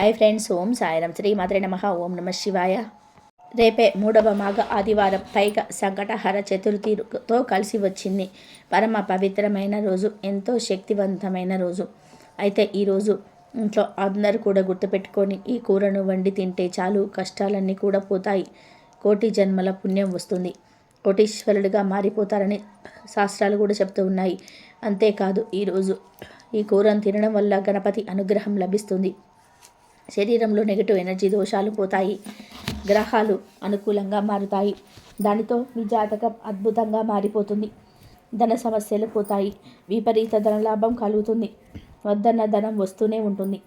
Hi friends, ఓం సాయిరాం, శ్రీ మాత్రే నమః. ఓం నమ శివాయ. రేపే 3వ మాఘ ఆదివారం, పైగా సంకటహర చతుర్థితో కలిసి వచ్చింది. పరమ పవిత్రమైన రోజు, ఎంతో శక్తివంతమైన రోజు. అయితే ఈరోజు ఇంట్లో అందరూ కూడా గుర్తుపెట్టుకొని ఈ కూరను వండి తింటే చాలు, కష్టాలన్నీ కూడా పోతాయి, కోటి జన్మల పుణ్యం వస్తుంది, కోటీశ్వరుడిగా మారిపోతారని శాస్త్రాలు కూడా చెప్తూ ఉన్నాయి. అంతేకాదు, ఈరోజు ఈ కూరను తినడం వల్ల గణపతి అనుగ్రహం లభిస్తుంది, శరీరంలో నెగటివ్ ఎనర్జీ దోషాలు పోతాయి, గ్రహాలు అనుకూలంగా మారుతాయి, దానితో మీ జాతకం అద్భుతంగా మారిపోతుంది, ధన సమస్యలు పోతాయి, విపరీత ధనలాభం కలుగుతుంది, వద్దన్న ధనం వస్తూనే ఉంటుంది.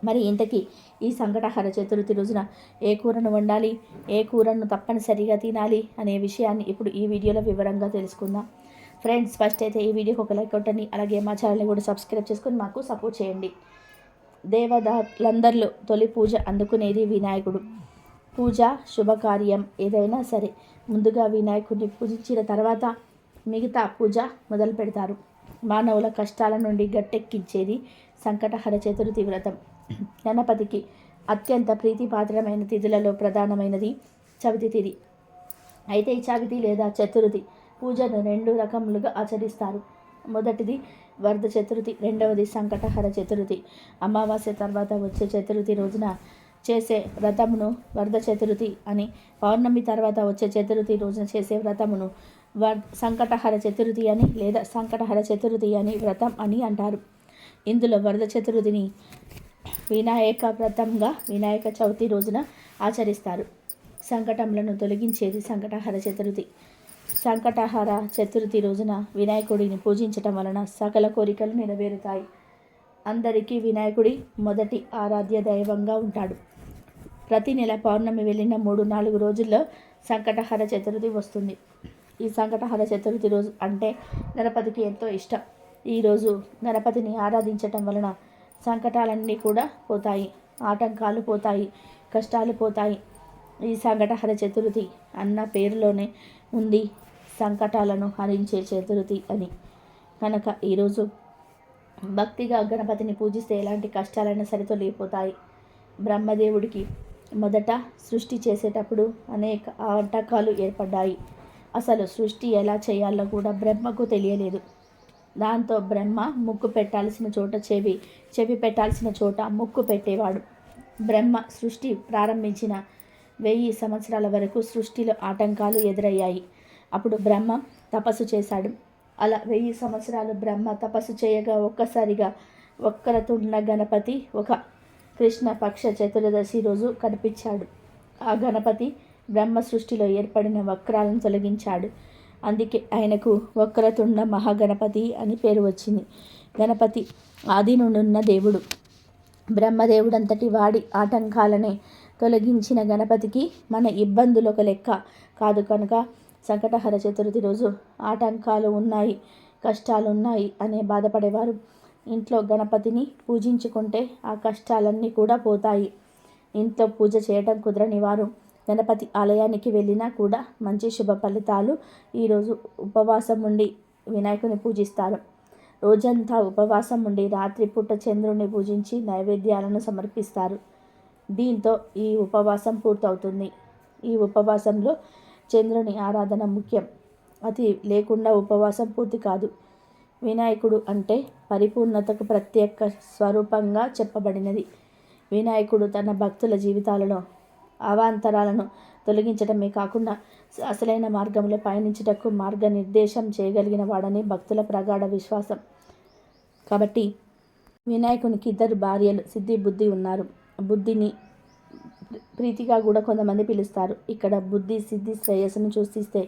మరి ఇంతకీ ఈ సంకటహర చతుర్థి రోజున ఏ కూరను వండాలి, ఏ కూరను తప్పనిసరిగా తినాలి అనే విషయాన్ని ఇప్పుడు ఈ వీడియోలో వివరంగా తెలుసుకుందాం. ఫ్రెండ్స్, ఫస్ట్ అయితే ఈ వీడియోకి ఒక లైక్ కొట్టండి, అలాగే మా ఛానల్ని కూడా సబ్స్క్రైబ్ చేసుకొని మాకు సపోర్ట్ చేయండి. దేవతలందరిలో తొలి పూజ అందుకునేది వినాయకుడు. పూజ శుభకార్యం ఏదైనా సరే ముందుగా వినాయకుడిని పూజించిన తర్వాత మిగతా పూజ మొదలు పెడతారు. మానవుల కష్టాల నుండి గట్టెక్కించేది సంకటహర చతుర్థి వ్రతం. గణపతికి అత్యంత ప్రీతిపాత్రమైన తిథులలో ప్రధానమైనది చవితి తిథి. అయితే ఈ చవితి లేదా చతుర్థి పూజను 2 రకములుగా ఆచరిస్తారు. మొదటిది వరద చతుర్థి, రెండవది సంకటహర చతుర్థి. అమావాస్య తర్వాత వచ్చే చతుర్థి రోజున చేసే వ్రతమును వరద చతుర్థి అని, పౌర్ణమి తర్వాత వచ్చే చతుర్థి రోజున చేసే వ్రతమును సంకటహర చతుర్థి అని లేదా సంకటహర చతుర్థి అని వ్రతం అని అంటారు. ఇందులో వరద చతుర్థిని వినాయక వ్రతంగా వినాయక చవితి రోజున ఆచరిస్తారు. సంకటములను తొలగించేది సంకటహర చతుర్థి. సంకటహర చతుర్థి రోజున వినాయకుడిని పూజించటం వలన సకల కోరికలు నెరవేరుతాయి. అందరికీ వినాయకుడి మొదటి ఆరాధ్య దైవంగా ఉంటాడు. ప్రతి నెల పౌర్ణమి వెళ్ళిన 3-4 రోజుల్లో సంకటహర చతుర్థి వస్తుంది. ఈ సంకటహర చతుర్థి రోజు అంటే గణపతికి ఎంతో ఇష్టం. ఈరోజు గణపతిని ఆరాధించటం వలన సంకటాలన్నీ కూడా పోతాయి, ఆటంకాలు పోతాయి, కష్టాలు పోతాయి. ఈ సంకటహర చతుర్థి అన్న పేరులోనే ఉంది సంకటాలను హరించే చతుర్థి అని. కనుక ఈరోజు భక్తిగా గణపతిని పూజిస్తే ఎలాంటి కష్టాలైనా సరే తొలగిపోతాయి. బ్రహ్మదేవుడికి మొదట సృష్టి చేసేటప్పుడు అనేక ఆటంకాలు ఏర్పడ్డాయి. అసలు సృష్టి ఎలా చేయాలో కూడా బ్రహ్మకు తెలియలేదు. దాంతో బ్రహ్మ ముక్కు పెట్టాల్సిన చోట చెవి పెట్టాల్సిన చోట ముక్కు పెట్టేవాడు. బ్రహ్మ సృష్టి ప్రారంభించిన 1000 సంవత్సరాల వరకు సృష్టిలో ఆటంకాలు ఎదురయ్యాయి. అప్పుడు బ్రహ్మ తపస్సు చేశాడు. అలా 1000 సంవత్సరాలు బ్రహ్మ తపస్సు చేయగా ఒక్కసారిగా వక్రతుండ గణపతి ఒక కృష్ణ పక్ష చతుర్దశి రోజు కనిపించాడు. ఆ గణపతి బ్రహ్మ సృష్టిలో ఏర్పడిన వక్రాలను తొలగించాడు. అందుకే ఆయనకు వక్రతుండ మహాగణపతి అని పేరు వచ్చింది. గణపతి ఆది నుండున్న దేవుడు. బ్రహ్మదేవుడంతటి వాడి ఆటంకాలనే తొలగించిన గణపతికి మన ఇబ్బందులు ఒక లెక్క కాదు. కనుక సంకటహర చతుర్థి రోజు ఆటంకాలు ఉన్నాయి, కష్టాలు ఉన్నాయి అనే బాధపడేవారు ఇంట్లో గణపతిని పూజించుకుంటే ఆ కష్టాలన్నీ కూడా పోతాయి. ఇంట్లో పూజ చేయడం కుదరని వారు గణపతి ఆలయానికి వెళ్ళినా కూడా మంచి శుభ ఫలితాలు. ఈరోజు ఉపవాసం ఉండి వినాయకుని పూజిస్తారు. రోజంతా ఉపవాసం ఉండి రాత్రిపూట చంద్రుని పూజించి నైవేద్యాలను సమర్పిస్తారు. దీంతో ఈ ఉపవాసం పూర్తవుతుంది. ఈ ఉపవాసంలో చంద్రుని ఆరాధన ముఖ్యం. అది లేకుండా ఉపవాసం పూర్తి కాదు. వినాయకుడు అంటే పరిపూర్ణతకు ప్రత్యేక స్వరూపంగా చెప్పబడినది. వినాయకుడు తన భక్తుల జీవితాలలో అవాంతరాలను తొలగించడమే కాకుండా అసలైన మార్గంలో పయనించుటకు మార్గనిర్దేశం చేయగలిగిన వాడని భక్తుల ప్రగాఢ విశ్వాసం. కాబట్టి వినాయకునికి 2 భార్యలు సిద్ధి బుద్ధి ఉన్నారు. బుద్ధిని ప్రీతిగా కూడా కొంతమంది పిలుస్తారు. ఇక్కడ బుద్ధి సిద్ధి శ్రేయస్సును సూచిస్తే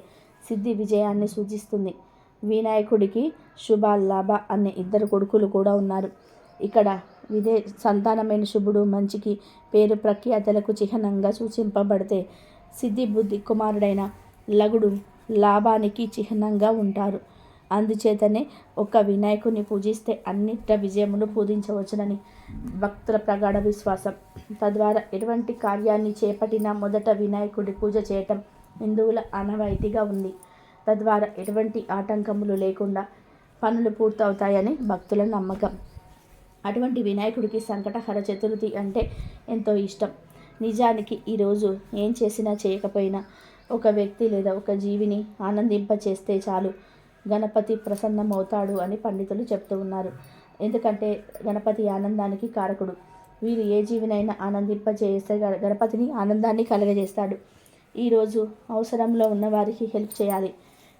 సిద్ధి విజయాన్ని సూచిస్తుంది. వినాయకుడికి శుభ లాభ అనే 2 కొడుకులు కూడా ఉన్నారు. ఇక్కడ సంతానమైన శుభుడు మంచికి పేరు ప్రఖ్యాతలకు చిహ్నంగా సూచింపబడితే, సిద్ధి బుద్ధి కుమారుడైన లగుడు లాభానికి చిహ్నంగా ఉంటారు. అందుచేతనే ఒక్క వినాయకుని పూజిస్తే అన్నింట విజయమును పూజించవచ్చునని భక్తుల ప్రగాఢ విశ్వాసం. తద్వారా ఎటువంటి కార్యాన్ని చేపట్టినా మొదట వినాయకుడి పూజ చేయటం హిందువుల ఆనవాయితీగా ఉంది. తద్వారా ఎటువంటి ఆటంకములు లేకుండా పనులు పూర్తవుతాయని భక్తుల నమ్మకం. అటువంటి వినాయకుడికి సంకటహర చతుర్థి అంటే ఎంతో ఇష్టం. నిజానికి ఈరోజు ఏం చేసినా చేయకపోయినా ఒక వ్యక్తి లేదా ఒక జీవిని ఆనందింపచేస్తే చాలు గణపతి ప్రసన్నమవుతాడు అని పండితులు చెప్తూ ఉన్నారు. ఎందుకంటే గణపతి ఆనందానికి కారకుడు. వీరు ఏ జీవినైనా ఆనందింపజేస్తే గణపతిని ఆనందాన్ని కలగజేస్తాడు. ఈరోజు అవసరంలో ఉన్న వారికి హెల్ప్ చేయాలి.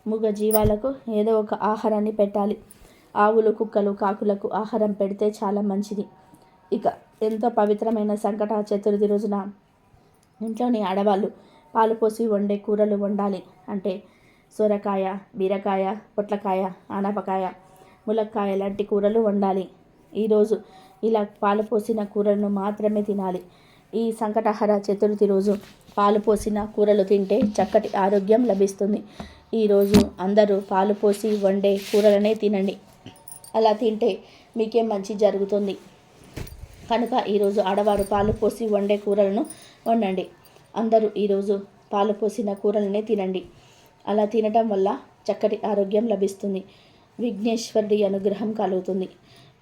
మూగ జీవాలకు ఏదో ఒక ఆహారాన్ని పెట్టాలి. ఆవులు, కుక్కలు, కాకులకు ఆహారం పెడితే చాలా మంచిది. ఇక ఎంతో పవిత్రమైన సంకట చతుర్థి రోజున ఇంట్లోని ఆడవాళ్ళు పాలు పోసి వండే కూరలు వండాలి. అంటే సొరకాయ, బీరకాయ, పొట్లకాయ, ఆనపకాయ, ములక్కాయ లాంటి కూరలు వండాలి. ఈరోజు ఇలా పాలు పోసిన కూరలను మాత్రమే తినాలి. ఈ సంకటహర చతుర్థి రోజు పాలు పోసిన కూరలు తింటే చక్కటి ఆరోగ్యం లభిస్తుంది. ఈరోజు అందరూ పాలు పోసి వండే కూరలనే తినండి. అలా తింటే మీకే మంచి జరుగుతుంది. కనుక ఈరోజు ఆడవారు పాలు పోసి వండే కూరలను వండండి. అందరూ ఈరోజు పాలు పోసిన కూరలనే తినండి. అలా తినటం వల్ల చక్కటి ఆరోగ్యం లభిస్తుంది. విఘ్నేశ్వరుడి అనుగ్రహం కలుగుతుంది.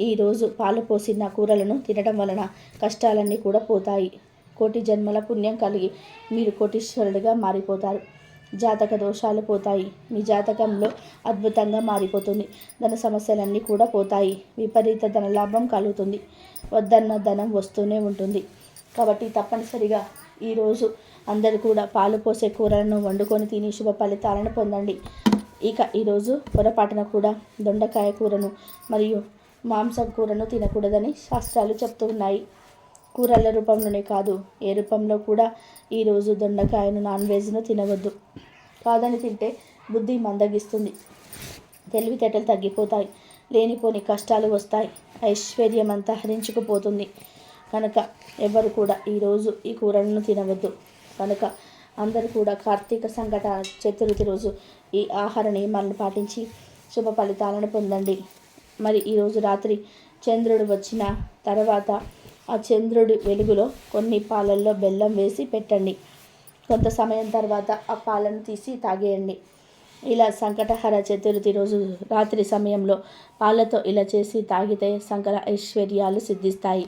ఈరోజు పాలు పోసిన కూరలను తినడం వలన కష్టాలన్నీ కూడా పోతాయి. కోటి జన్మల పుణ్యం కలిగి మీరు కోటీశ్వరుడిగా మారిపోతారు. జాతక దోషాలు పోతాయి. మీ జాతకంలో అద్భుతంగా మారిపోతుంది. ధన సమస్యలన్నీ కూడా పోతాయి. విపరీత ధనలాభం కలుగుతుంది. వద్దన్న ధనం వస్తూనే ఉంటుంది. కాబట్టి తప్పనిసరిగా ఈరోజు అందరూ కూడా పాలు పోసే కూరలను వండుకొని తిని శుభ ఫలితాలను పొందండి. ఇక ఈరోజు పొరపాటున కూడా దొండకాయ కూరను మరియు మాంసం కూరను తినకూడదని శాస్త్రాలు చెప్తూ ఉన్నాయి. కూరల రూపంలోనే కాదు, ఏ రూపంలో కూడా ఈరోజు దొండకాయను, నాన్ వెజ్ను తినవద్దు. కాదని తింటే బుద్ధి మందగిస్తుంది, తెలివితేటలు తగ్గిపోతాయి, లేనిపోని కష్టాలు వస్తాయి, ఐశ్వర్యం అంతా హరించుకుపోతుంది. కనుక ఎవరు కూడా ఈరోజు ఈ కూరలను తినవద్దు. కనుక అందరూ కూడా కార్తీక సంకట చతుర్థి రోజు ఈ ఆహార నియమాలను పాటించి శుభ ఫలితాలను పొందండి. మరి ఈరోజు రాత్రి చంద్రుడు వచ్చిన తర్వాత ఆ చంద్రుడి వెలుగులో కొన్ని పాలల్లో బెల్లం వేసి పెట్టండి. కొంత సమయం తర్వాత ఆ పాలను తీసి తాగేయండి. ఇలా సంకటహర చతుర్థి రోజు రాత్రి సమయంలో పాలతో ఇలా చేసి తాగితే సకల ఐశ్వర్యాలు సిద్ధిస్తాయి.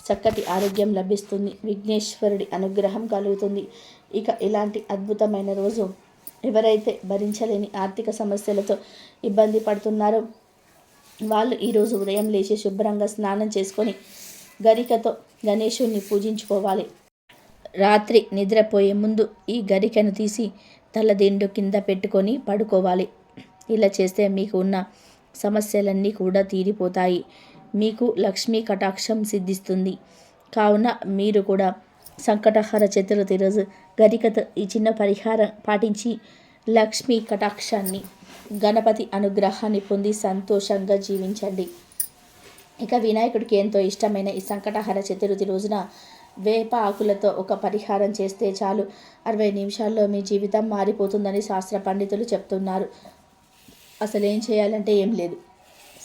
చక్కటి ఆరోగ్యం లభిస్తుంది. విఘ్నేశ్వరుడి అనుగ్రహం కలుగుతుంది. ఇక ఇలాంటి అద్భుతమైన రోజు ఎవరైతే భరించలేని ఆర్థిక సమస్యలతో ఇబ్బంది పడుతున్నారో వాళ్ళు ఈరోజు ఉదయం లేచి శుభ్రంగా స్నానం చేసుకొని గరికతో గణేశుణ్ణి పూజించుకోవాలి. రాత్రి నిద్రపోయే ముందు ఈ గరికను తీసి తలదిండు కింద పెట్టుకొని పడుకోవాలి. ఇలా చేస్తే మీకు ఉన్న సమస్యలన్నీ కూడా తీరిపోతాయి. మీకు లక్ష్మీ కటాక్షం సిద్ధిస్తుంది. కావున మీరు కూడా సంకటహర చతుర్థి రోజు గరికతో ఈ చిన్న పరిహారం పాటించి లక్ష్మీ కటాక్షాన్ని, గణపతి అనుగ్రహాన్ని పొంది సంతోషంగా జీవించండి. ఇక వినాయకుడికి ఎంతో ఇష్టమైన ఈ సంకటహర చతుర్థి రోజున వేప ఆకులతో ఒక పరిహారం చేస్తే చాలు 60 నిమిషాల్లో మీ జీవితం మారిపోతుందని శాస్త్ర పండితులు చెప్తున్నారు. అసలు ఏం చేయాలంటే ఏం లేదు.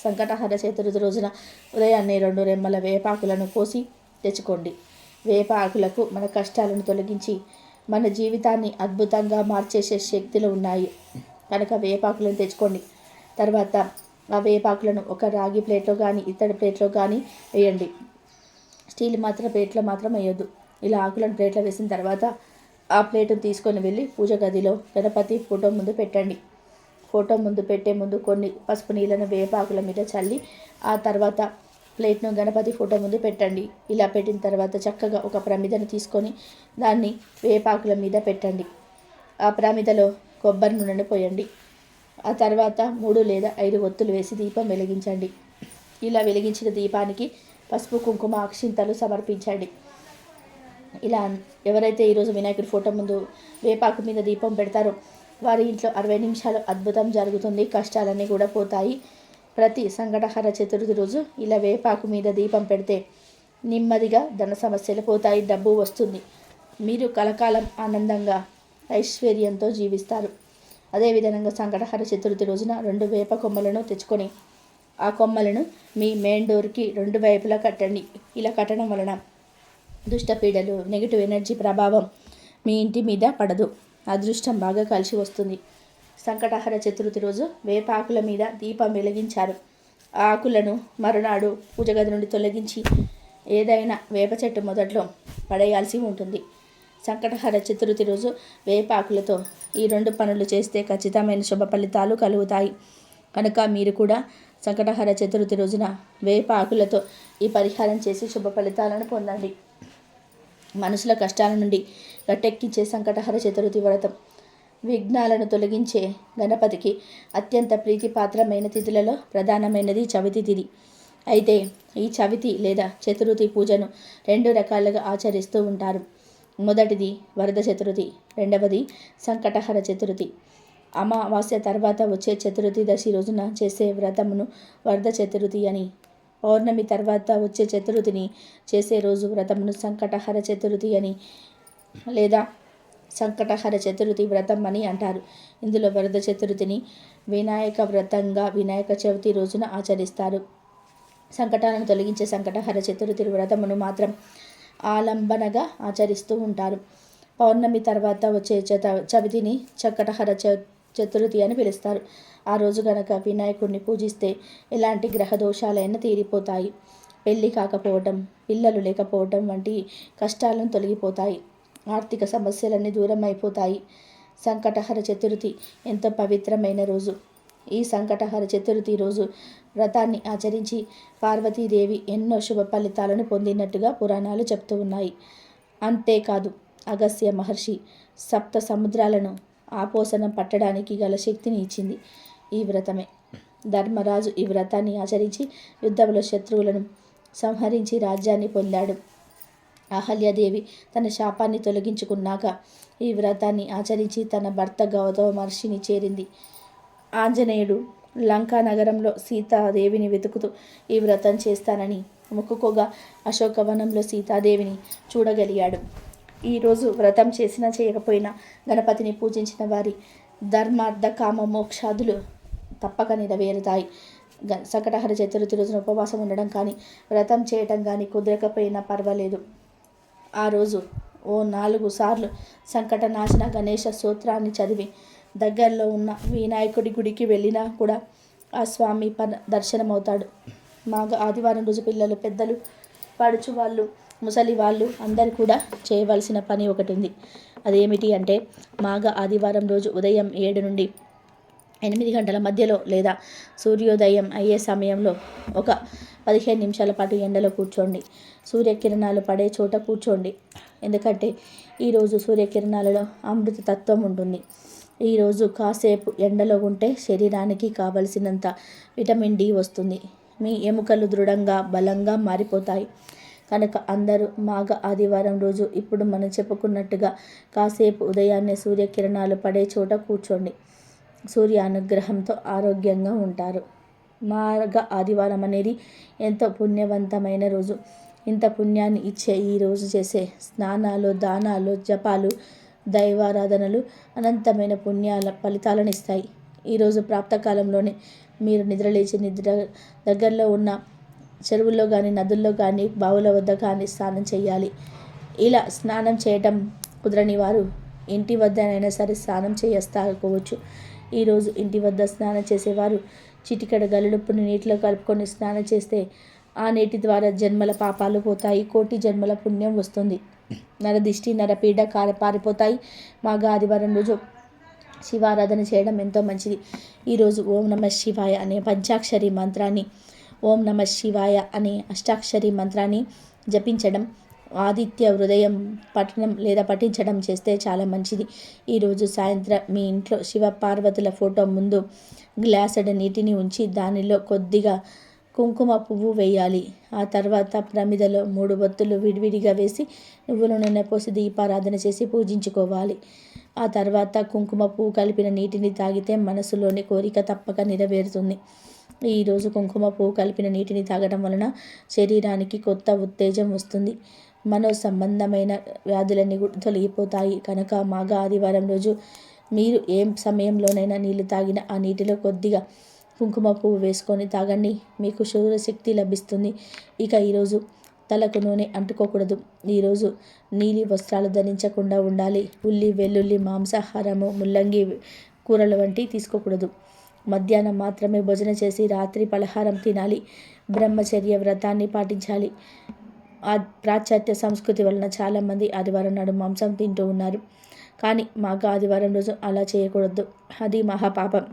సంకటహర చతుర్థి రోజున ఉదయాన్నే 2 రెమ్మల వేపాకులను కోసి తెచ్చుకోండి. వేప ఆకులకు మన కష్టాలను తొలగించి మన జీవితాన్ని అద్భుతంగా మార్చేసే శక్తులు ఉన్నాయి. కనుక వేపాకులను తెచ్చుకోండి. తర్వాత ఆ వేపాకులను ఒక రాగి ప్లేట్లో కానీ ఇత్తడి ప్లేట్లో కానీ వేయండి. స్టీల్ ప్లేట్లో మాత్రం వేయొద్దు. ఇలా ఆకులను ప్లేట్లో వేసిన తర్వాత ఆ ప్లేటును తీసుకొని వెళ్ళి పూజ గదిలో గణపతి ఫోటో ముందు పెట్టండి. ఫోటో ముందు పెట్టే ముందు కొన్ని పసుపు నీళ్ళను వేపాకుల మీద చల్లి ఆ తర్వాత ప్లేట్ను గణపతి ఫోటో ముందు పెట్టండి. ఇలా పెట్టిన తర్వాత చక్కగా ఒక ప్రమిదను తీసుకొని దాన్ని వేపాకుల మీద పెట్టండి. ఆ ప్రమిదలో కొబ్బరి నూనెను పోయండి. ఆ తర్వాత 3 లేదా 5 ఒత్తులు వేసి దీపం వెలిగించండి. ఇలా వెలిగించిన దీపానికి పసుపు, కుంకుమ, అక్షింతలు సమర్పించండి. ఇలా ఎవరైతే ఈరోజు వినాయకుడి ఫోటో ముందు వేపాకు మీద దీపం పెడతారో వారి ఇంట్లో 60 నిమిషాలు అద్భుతం జరుగుతుంది. కష్టాలన్నీ కూడా పోతాయి. ప్రతి సంకటహర చతుర్థి రోజు ఇలా వేపాకు మీద దీపం పెడితే నెమ్మదిగా ధన సమస్యలు పోతాయి, డబ్బు వస్తుంది. మీరు కలకాలం ఆనందంగా ఐశ్వర్యంతో జీవిస్తారు. అదేవిధంగా సంకటహర చతుర్థి రోజున 2 వేప కొమ్మలను తెచ్చుకొని ఆ కొమ్మలను మీ మెయిన్ డోర్కి 2 వైపులా కట్టండి. ఇలా కట్టడం వలన దుష్టపీడలు, నెగిటివ్ ఎనర్జీ ప్రభావం మీ ఇంటి మీద పడదు. అదృష్టం బాగా కలిసి వస్తుంది. సంకటహర చతుర్థి రోజు వేపాకుల మీద దీపం వెలిగించారు. ఆకులను మరునాడు పూజ గది నుండి తొలగించి ఏదైనా వేప చెట్టు మొదట్లో పడేయాల్సి ఉంటుంది. సంకటహర చతుర్థి రోజు వేప ఆకులతో ఈ 2 పనులు చేస్తే ఖచ్చితమైన శుభ ఫలితాలు కలుగుతాయి. కనుక మీరు కూడా సంకటహర చతుర్థి రోజున వేప ఆకులతో ఈ పరిహారం చేసి శుభ ఫలితాలను పొందండి. మనసుల కష్టాల నుండి గట్టెక్కించే సంకటహర చతుర్థి వ్రతం విఘ్నాలను తొలగించే గణపతికి అత్యంత ప్రీతిపాత్రమైన తిథులలో ప్రధానమైనది చవితి తిథి. అయితే ఈ చవితి లేదా చతుర్థి పూజను 2 రకాలుగా ఆచరిస్తూ ఉంటారు. మొదటిది వరద చతుర్థి, రెండవది సంకటహర చతుర్థి. అమావాస్య తర్వాత వచ్చే చతుర్థిదశి రోజున చేసే వ్రతమును వరద చతుర్థి అని, పౌర్ణమి తర్వాత వచ్చే చతుర్థిని చేసే రోజు వ్రతమును సంకటహర చతుర్థి అని లేదా సంకటహర చతుర్థి వ్రతం అని అంటారు. ఇందులో వరద చతుర్థిని వినాయక వ్రతంగా వినాయక చవితి రోజున ఆచరిస్తారు. సంకటాలను తొలగించే సంకటహర చతుర్థి వ్రతమును మాత్రం ఆలంబనగా ఆచరిస్తూ ఉంటారు. పౌర్ణమి తర్వాత వచ్చే చవితిని సంకటహర చతుర్థి అని పిలుస్తారు. ఆ రోజు గనక వినాయకుడిని పూజిస్తే ఎలాంటి గ్రహ దోషాలైనా తీరిపోతాయి. పెళ్ళి కాకపోవటం, పిల్లలు లేకపోవటం వంటి కష్టాలను తొలగిపోతాయి. ఆర్థిక సమస్యలన్నీ దూరం అయిపోతాయి. సంకటహర చతుర్థి ఎంతో పవిత్రమైన రోజు. ఈ సంకటహర చతుర్థి రోజు వ్రతాన్ని ఆచరించి పార్వతీదేవి ఎన్నో శుభ ఫలితాలను పొందినట్టుగా పురాణాలు చెప్తూ ఉన్నాయి. అంతేకాదు అగస్త్య మహర్షి సప్త సముద్రాలను ఆపోసనం పట్టడానికి గల శక్తిని ఇచ్చింది ఈ వ్రతమే. ధర్మరాజు ఈ వ్రతాన్ని ఆచరించి యుద్ధంలో శత్రువులను సంహరించి రాజ్యాన్ని పొందాడు. అహల్యాదేవి తన శాపాన్ని తొలగించుకున్నాక ఈ వ్రతాన్ని ఆచరించి తన భర్త గౌతమ మహర్షిని చేరింది. ఆంజనేయుడు లంకా నగరంలో సీతాదేవిని వెతుకుతూ ఈ వ్రతం చేస్తానని మొక్కుకోగా అశోకవనంలో సీతాదేవిని చూడగలిగాడు. ఈరోజు వ్రతం చేసినా చేయకపోయినా గణపతిని పూజించిన వారి ధర్మార్థ కామ మోక్షాదులు తప్పక నెరవేరుతాయి. సంకటహర చతుర్థి రోజున ఉపవాసం ఉండడం కానీ వ్రతం చేయటం కానీ కుదరకపోయినా పర్వాలేదు. ఆ రోజు ఓ 4 సార్లు సంకటనాశన గణేష స్తోత్రాన్ని చదివి దగ్గరలో ఉన్న వినాయకుడి గుడికి వెళ్ళినా కూడా ఆ స్వామి దర్శనమవుతాడు. మాఘ ఆదివారం రోజు పిల్లలు, పెద్దలు, పడుచు వాళ్ళు, ముసలి వాళ్ళు అందరు కూడా చేయవలసిన పని ఒకటి ఉంది. అదేమిటి అంటే మాఘ ఆదివారం రోజు ఉదయం 7 నుండి 8 గంటల మధ్యలో లేదా సూర్యోదయం అయ్యే సమయంలో ఒక 15 నిమిషాల పాటు ఎండలో కూర్చోండి. సూర్యకిరణాలు పడే చోట కూర్చోండి. ఎందుకంటే ఈరోజు సూర్యకిరణాలలో అమృత తత్వం ఉంటుంది. ఈరోజు కాసేపు ఎండలో ఉంటే శరీరానికి కావలసినంత విటమిన్ డి వస్తుంది. మీ ఎముకలు దృఢంగా బలంగా మారిపోతాయి. కనుక అందరూ మాఘ ఆదివారం రోజు ఇప్పుడు మనం చెప్పుకున్నట్టుగా కాసేపు ఉదయాన్నే సూర్యకిరణాలు పడే చోట కూర్చోండి. సూర్య అనుగ్రహంతో ఆరోగ్యంగా ఉంటారు. మాఘ ఆదివారం అనేది ఎంతో పుణ్యవంతమైన రోజు. ఇంత పుణ్యాన్ని ఇచ్చే ఈ రోజు చేసే స్నానాలు, దానాలు, జపాలు, దైవారాధనలు అనంతమైన పుణ్యాల ఫలితాలను ఇస్తాయి. ఈరోజు ప్రాప్తకాలంలోనే మీరు నిద్రలేచి దగ్గరలో ఉన్న చెరువుల్లో కానీ, నదుల్లో కానీ, బావుల వద్ద కానీ స్నానం చేయాలి. ఇలా స్నానం చేయటం కుదరని వారు ఇంటి వద్దనైనా సరే స్నానం చేసుకోవచ్చు. ఈరోజు ఇంటి వద్ద స్నానం చేసేవారు చిటికెడు గల్లుప్పుని నీటిలో కలుపుకొని స్నానం చేస్తే ఆ నీటి ద్వారా జన్మల పాపాలు పోతాయి. కోటి జన్మల పుణ్యం వస్తుంది. నరదిష్టి, నరపీడ పారిపోతాయి. మాఘ ఆదివారం రోజు శివారాధన చేయడం ఎంతో మంచిది. ఈరోజు ఓం నమ శివాయ అనే పంచాక్షరి మంత్రాన్ని, ఓం నమ శివాయ అనే అష్టాక్షరి మంత్రాన్ని జపించడం, ఆదిత్య హృదయం పఠనం లేదా పఠించడం చేస్తే చాలా మంచిది. ఈరోజు సాయంత్రం మీ ఇంట్లో శివ పార్వతుల ఫోటో ముందు గ్లాసుడు నీటిని ఉంచి దానిలో కొద్దిగా కుంకుమ పువ్వు వేయాలి. ఆ తర్వాత ప్రమిదలో 3 ఒత్తులు విడివిడిగా వేసి నువ్వుల నూనె పోసి దీపారాధన చేసి పూజించుకోవాలి. ఆ తర్వాత కుంకుమ పువ్వు కలిపిన నీటిని తాగితే మనసులోని కోరిక తప్పక నెరవేరుతుంది. ఈరోజు కుంకుమ పువ్వు కలిపిన నీటిని తాగడం వలన శరీరానికి కొత్త ఉత్తేజం వస్తుంది. మనో సంబంధమైన వ్యాధులన్నీ తొలగిపోతాయి. కనుక మాఘ ఆదివారం రోజు మీరు ఏ సమయంలోనైనా నీళ్లు తాగినా ఆ నీటిలో కొద్దిగా కుంకుమ పువ్వు వేసుకొని తాగండి. మీకు శక్తి లభిస్తుంది. ఇక ఈరోజు తలకు నూనె అంటుకోకూడదు. ఈరోజు నీలి వస్త్రాలు ధరించకుండా ఉండాలి. ఉల్లి, వెల్లుల్లి, మాంసాహారము, ముల్లంగి కూరలు వంటి తీసుకోకూడదు. మధ్యాహ్నం మాత్రమే భోజనం చేసి రాత్రి పలహారం తినాలి. బ్రహ్మచర్య వ్రతాన్ని పాటించాలి. ఆ పాశ్చాత్య సంస్కృతి వలన చాలామంది ఆదివారం నాడు మాంసం తింటూ ఉన్నారు. కానీ మాఘ ఆదివారం రోజు అలా చేయకూడదు. అది మహాపాపం.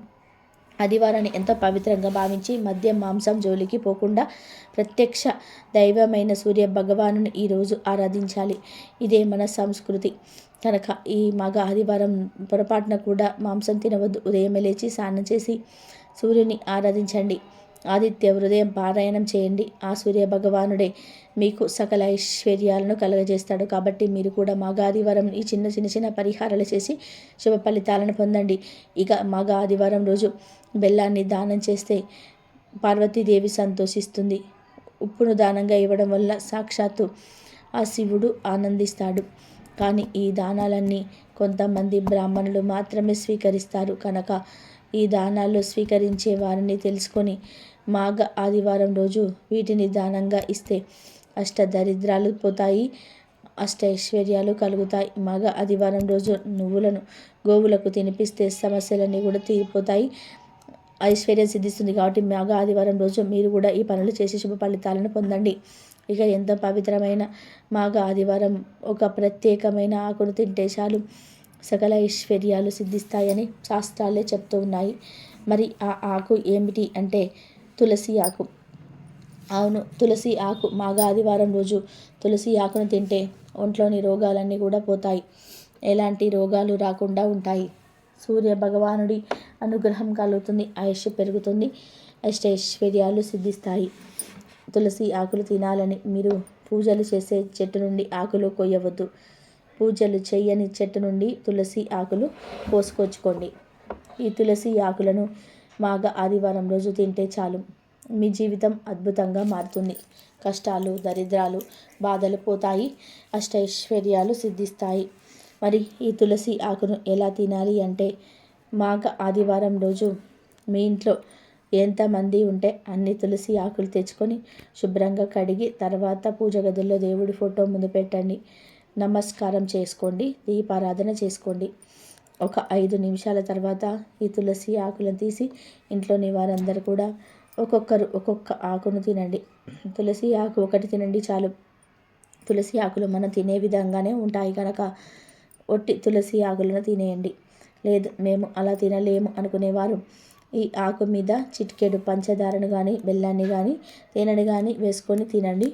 ఆదివారాన్ని ఎంతో పవిత్రంగా భావించి మద్యం మాంసం జోలికి పోకుండా ప్రత్యక్ష దైవమైన సూర్య భగవానుని ఈరోజు ఆరాధించాలి. ఇదే మన సంస్కృతి. కనుక ఈ మగ ఆదివారం పొరపాటున కూడా మాంసం తినవద్దు. ఉదయం లేచి స్నానం చేసి సూర్యుని ఆరాధించండి. ఆదిత్య హృదయం పారాయణం చేయండి. ఆ సూర్య భగవానుడే మీకు సకల ఐశ్వర్యాలను కలుగజేస్తాడు. కాబట్టి మీరు కూడా మగ ఆదివారం ఈ చిన్న పరిహారాలు చేసి శుభ ఫలితాలను పొందండి. ఇక మగ ఆదివారం రోజు బెల్లాన్ని దానం చేస్తే పార్వతీదేవి సంతోషిస్తుంది. ఉప్పును దానంగా ఇవ్వడం వల్ల సాక్షాత్తు ఆ శివుడు ఆనందిస్తాడు. కానీ ఈ దానాలన్నీ కొంతమంది బ్రాహ్మణులు మాత్రమే స్వీకరిస్తారు. కనుక ఈ దానాలు స్వీకరించే వారిని తెలుసుకొని మాఘ ఆదివారం రోజు వీటిని దానంగా ఇస్తే అష్టదరిద్రాలు పోతాయి, అష్టైశ్వర్యాలు కలుగుతాయి. మాఘ ఆదివారం రోజు నువ్వులను గోవులకు తినిపిస్తే సమస్యలన్నీ కూడా తీరిపోతాయి, ఐశ్వర్యం సిద్ధిస్తుంది. కాబట్టి మాఘ ఆదివారం రోజు మీరు కూడా ఈ పనులు చేసి శుభ ఫలితాలను పొందండి. ఇక ఎంతో పవిత్రమైన మాఘ ఆదివారం ఒక ప్రత్యేకమైన ఆకును తింటే చాలు సకల ఐశ్వర్యాలు సిద్ధిస్తాయని శాస్త్రాలే చెప్తూ ఉన్నాయి. మరి ఆ ఆకు ఏమిటి అంటే తులసి ఆకు. అవును, తులసి ఆకు. మాఘ ఆదివారం రోజు తులసి ఆకును తింటే ఒంట్లోని రోగాలన్నీ కూడా పోతాయి, ఎలాంటి రోగాలు రాకుండా ఉంటాయి. సూర్య భగవానుడి అనుగ్రహం కలుగుతుంది, ఆయుష్ పెరుగుతుంది, అష్టైశ్వర్యాలు సిద్ధిస్తాయి. తులసి ఆకులు తినాలని మీరు పూజలు చేసే చెట్టు నుండి ఆకులు కొయ్యవద్దు. పూజలు చేయని చెట్టు నుండి తులసి ఆకులు కోసుకొచ్చుకోండి. ఈ తులసి ఆకులను మాఘ ఆదివారం రోజు తింటే చాలు మీ జీవితం అద్భుతంగా మారుతుంది. కష్టాలు, దరిద్రాలు, బాధలు పోతాయి, అష్టైశ్వర్యాలు సిద్ధిస్తాయి. మరి ఈ తులసి ఆకును ఎలా తినాలి అంటే మాఘ ఆదివారం రోజు మీ ఇంట్లో ఎంతమంది ఉంటే అన్ని తులసి ఆకులు తెచ్చుకొని శుభ్రంగా కడిగి తర్వాత పూజ గదుల్లో దేవుడి ఫోటో ముందు పెట్టండి. నమస్కారం చేసుకోండి, దీపారాధన చేసుకోండి. ఒక 5 నిమిషాల తర్వాత ఈ తులసి ఆకులను తీసి ఇంట్లోని వారందరూ కూడా ఒక్కొక్కరు ఒక్కొక్క ఆకును తినండి. తులసి ఆకు ఒకటి తినండి చాలు. తులసి ఆకులు మనం తినే విధంగానే ఉంటాయి కనుక ఒట్టి తులసి ఆకులను తినేయండి. లేదు మేము అలా తినలేము అనుకునేవారు ఈ ఆకు మీద చిటికెడు పంచదారను కానీ బెల్లాన్ని కానీ తేనెని కానీ వేసుకొని తినండి.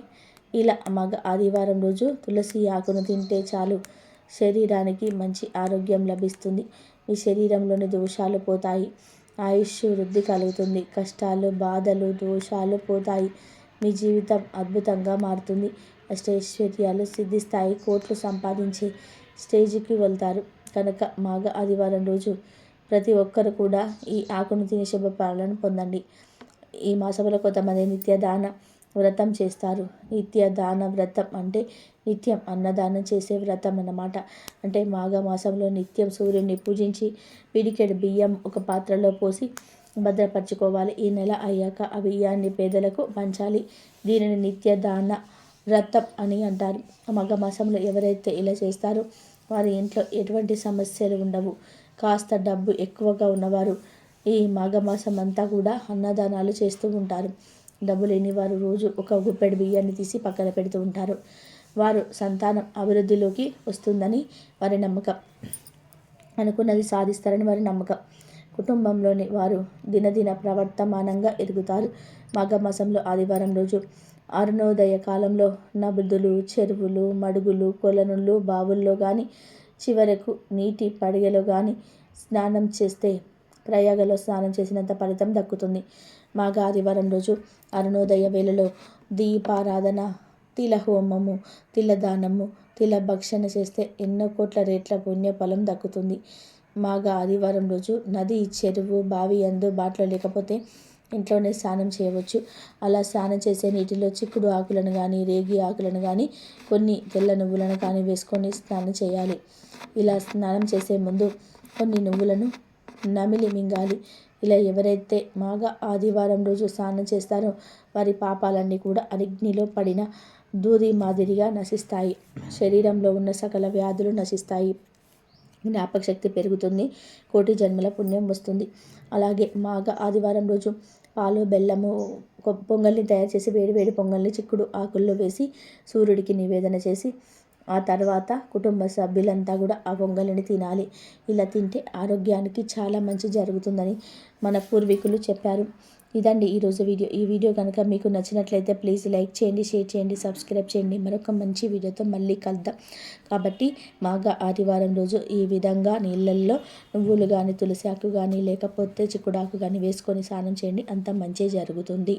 ఇలా మగ ఆదివారం రోజు తులసి ఆకును తింటే చాలు శరీరానికి మంచి ఆరోగ్యం లభిస్తుంది. మీ శరీరంలోని దోషాలు పోతాయి, ఆయుష్ వృద్ధి కలుగుతుంది, కష్టాలు, బాధలు, దోషాలు పోతాయి, మీ జీవితం అద్భుతంగా మారుతుంది, అష్టైశ్వర్యాలు సిద్ధిస్తాయి, కోట్లు సంపాదించే స్టేజ్కి వెళ్తారు. కనుక మాఘ ఆదివారం రోజు ప్రతి ఒక్కరు కూడా ఈ ఆకును తిని శుభఫలాలను పొందండి. ఈ మాసంలో కొంతమంది నిత్యదాన వ్రతం చేస్తారు. నిత్యదాన వ్రతం అంటే నిత్యం అన్నదానం చేసే వ్రతం అన్నమాట. అంటే మాఘ మాసంలో నిత్యం సూర్యుడిని పూజించి పిడికెడు బియ్యం ఒక పాత్రలో పోసి భద్రపరచుకోవాలి. ఈ నెల అయ్యాక ఆ బియ్యాన్ని పేదలకు పంచాలి. దీనిని నిత్యదాన వ్రతం అని అంటారు. మాఘ మాసంలో ఎవరైతే ఇలా చేస్తారో వారి ఇంట్లో ఎటువంటి సమస్యలు ఉండవు. కాస్త డబ్బు ఎక్కువగా ఉన్నవారు ఈ మాఘమాసం అంతా కూడా అన్నదానాలు చేస్తూ ఉంటారు. డబ్బు లేని వారు రోజు ఒక గుప్పెడు బియ్యాన్ని తీసి పక్కన పెడుతూ ఉంటారు. వారు సంతానం అభివృద్ధిలోకి వస్తుందని వారి నమ్మకం, అనుకున్నది సాధిస్తారని వారి నమ్మకం. కుటుంబంలోని వారు దినదిన ప్రవర్తమానంగా ఎదుగుతారు. మాఘమాసంలో ఆదివారం రోజు అరుణోదయ కాలంలో నదులు, చెరువులు, మడుగులు, కొలనులు, బావుల్లో కానీ చివరకు నీటి పడిగలో కానీ స్నానం చేస్తే ప్రయాగలో స్నానం చేసినంత ఫలితం దక్కుతుంది. మాఘ ఆదివారం రోజు అరుణోదయ వేళలో దీపారాధన, తిల హోమము, తిలదానము, తిల భక్షణ చేస్తే ఎన్నో కోట్ల రేట్ల పుణ్యఫలం దక్కుతుంది. మాఘ ఆదివారం రోజు నది, చెరువు, బావి అందుబాటులో లేకపోతే ఇంట్లోనే స్నానం చేయవచ్చు. అలా స్నానం చేసే నీటిలో చిక్కుడు ఆకులను కానీ రేగి ఆకులను కానీ కొన్ని తెల్ల నువ్వులను కానీ వేసుకొని స్నానం చేయాలి. ఇలా స్నానం చేసే ముందు కొన్ని నువ్వులను నమిలి మింగాలి. ఇలా ఎవరైతే మాఘ ఆదివారం రోజు స్నానం చేస్తారో వారి పాపాలన్నీ కూడా అగ్నిలో పడిన దూది మాదిరిగా నశిస్తాయి. శరీరంలో ఉన్న సకల వ్యాధులు నశిస్తాయి. జ్ఞాపక శక్తి పెరుగుతుంది, కోటి జన్మల పుణ్యం వస్తుంది. అలాగే మాఘ ఆదివారం రోజు పాలు బెల్లము పొంగల్ని తయారు చేసి వేడి పొంగల్ని చిక్కుడు ఆకుల్లో వేసి సూర్యుడికి నివేదన చేసి ఆ తర్వాత కుటుంబ సభ్యులంతా కూడా ఆ పొంగలిని తినాలి. ఇలా తింటే ఆరోగ్యానికి చాలా మంచి జరుగుతుందని మన పూర్వీకులు చెప్పారు. ఇదండి ఈరోజు వీడియో. ఈ వీడియో కనుక మీకు నచ్చినట్లయితే ప్లీజ్ లైక్ చేయండి, షేర్ చేయండి, సబ్స్క్రైబ్ చేయండి. మరొక మంచి వీడియోతో మళ్ళీ కలుద్దాం. కాబట్టి మాఘ ఆదివారం రోజు ఈ విధంగా నీళ్ళల్లో నువ్వులు కానీ, తులసి ఆకు కానీ, లేకపోతే చిక్కుడాకు కానీ వేసుకొని స్నానం చేయండి. అంత మంచి జరుగుతుంది.